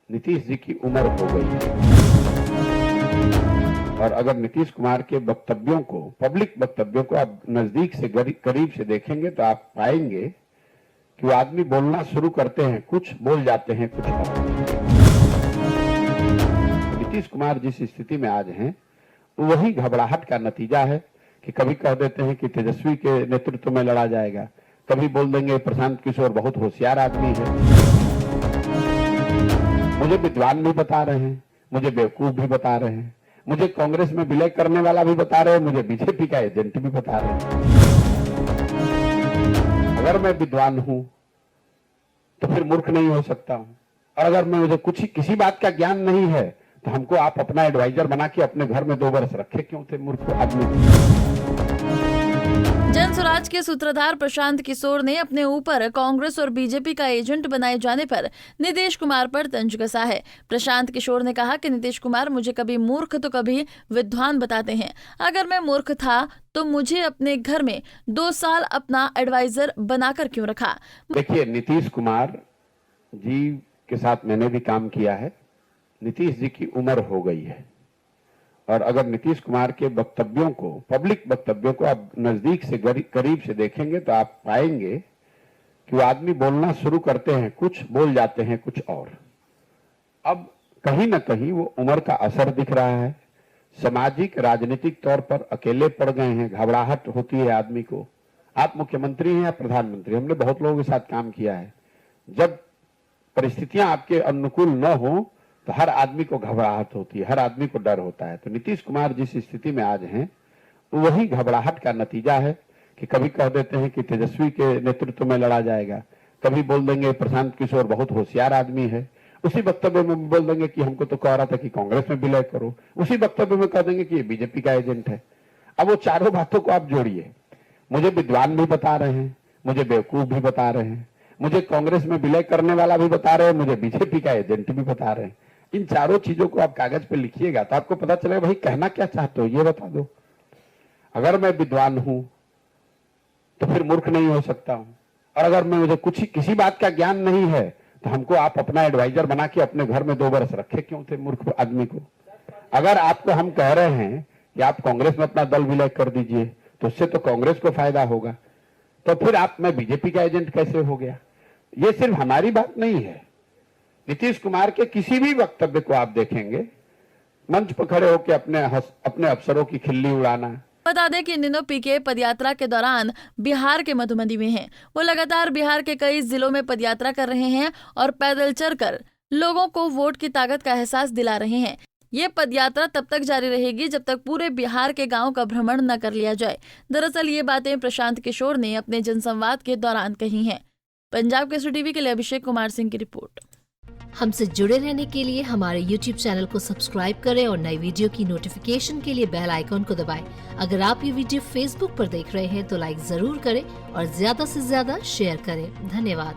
नीतीश जी की उम्र हो गई है और अगर नीतीश कुमार के वक्तव्यों को, पब्लिक वक्तव्यों को आप नजदीक से करीब से देखेंगे तो आप पाएंगे कि वो आदमी बोलना शुरू करते हैं, कुछ बोल जाते हैं कुछ और। नीतीश कुमार जिस स्थिति में आज हैं वही घबराहट का नतीजा है कि कभी कह देते हैं कि तेजस्वी के नेतृत्व में लड़ा जाएगा, कभी बोल देंगे प्रशांत किशोर बहुत होशियार आदमी है। मुझे विद्वान भी बता रहे हैं, मुझे बेवकूफ भी बता रहे हैं, मुझे कांग्रेस में विलय करने वाला भी बता रहे हैं, मुझे बीजेपी का एजेंट भी बता रहे हैं। अगर मैं विद्वान हूं तो फिर मूर्ख नहीं हो सकता हूं, और अगर मुझे किसी बात का ज्ञान नहीं है तो हमको आप अपना एडवाइजर बना के अपने घर में 2 वर्ष रखे क्यों थे मूर्ख आदमी। जन स्वराज के सूत्रधार प्रशांत किशोर ने अपने ऊपर कांग्रेस और बीजेपी का एजेंट बनाए जाने पर नीतीश कुमार पर तंज कसा है। प्रशांत किशोर ने कहा कि नीतीश कुमार मुझे कभी मूर्ख तो कभी विद्वान बताते हैं। अगर मैं मूर्ख था तो मुझे अपने घर में 2 साल अपना एडवाइजर बनाकर क्यों रखा। देखिए, नीतीश कुमार जी के साथ मैंने भी काम किया है। नीतीश जी की उम्र हो गई है और अगर नीतीश कुमार के वक्तव्यों को, पब्लिक वक्तव्यों को आप नजदीक से करीब से देखेंगे तो आप पाएंगे कि वो आदमी बोलना शुरू करते हैं, कुछ बोल जाते हैं कुछ और। अब कहीं ना कहीं वो उम्र का असर दिख रहा है। सामाजिक राजनीतिक तौर पर अकेले पड़ गए हैं, घबराहट होती है आदमी को। आप मुख्यमंत्री हैं या प्रधानमंत्री, हमने बहुत लोगों के साथ काम किया है। जब परिस्थितियां आपके अनुकूल न हो तो हर आदमी को घबराहट होती है, हर आदमी को डर होता है। तो नीतीश कुमार जिस स्थिति में आज हैं वही घबराहट का नतीजा है कि कभी कह देते हैं कि तेजस्वी के नेतृत्व में लड़ा जाएगा, कभी बोल देंगे प्रशांत किशोर बहुत होशियार आदमी है, उसी वक्तव्य में बोल देंगे कि हमको तो कह रहा था कि कांग्रेस में विलय करो, उसी वक्तव्य में कह देंगे कि ये बीजेपी का एजेंट है। अब वो चारों बातों को आप जोड़िए, मुझे विद्वान भी बता रहे हैं, मुझे बेवकूफ भी बता रहे हैं, मुझे कांग्रेस में विलय करने वाला भी बता रहे हैं, मुझे बीजेपी का एजेंट भी बता रहे हैं। इन चारों चीजों को आप कागज पे लिखिएगा तो आपको पता चलेगा भाई कहना क्या चाहते हो, ये बता दो। अगर मैं विद्वान हूं तो फिर मूर्ख नहीं हो सकता हूं, और अगर मुझे किसी बात का ज्ञान नहीं है तो हमको आप अपना एडवाइजर बना के अपने घर में 2 वर्ष रखे क्यों थे मूर्ख आदमी को। अगर आपको हम कह रहे हैं कि आप कांग्रेस में अपना दल विलय कर दीजिए तो उससे तो कांग्रेस को फायदा होगा, तो फिर मैं बीजेपी का एजेंट कैसे हो गया। ये सिर्फ हमारी बात नहीं है, नीतीश कुमार के किसी भी वक्तव्य को आप देखेंगे, मंच पर खड़े होकर अपने अफसरों की खिल्ली उड़ाना। बता दें कि इन दिनों पीके पदयात्रा के दौरान बिहार के मधुबनी में हैं। वो लगातार बिहार के कई जिलों में पदयात्रा कर रहे हैं और पैदल चलकर लोगों को वोट की ताकत का एहसास दिला रहे हैं। ये पदयात्रा तब तक जारी रहेगी जब तक पूरे बिहार के गांव का भ्रमण न कर लिया जाए। दरअसल ये बातें प्रशांत किशोर ने अपने जनसंवाद के दौरान कही हैं। पंजाब केसरी टीवी के लिए अभिषेक कुमार सिंह की रिपोर्ट। हमसे जुड़े रहने के लिए हमारे YouTube चैनल को सब्सक्राइब करें और नई वीडियो की नोटिफिकेशन के लिए बेल आइकॉन को दबाएं। अगर आप ये वीडियो Facebook पर देख रहे हैं तो लाइक जरूर करें और ज्यादा से ज्यादा शेयर करें। धन्यवाद।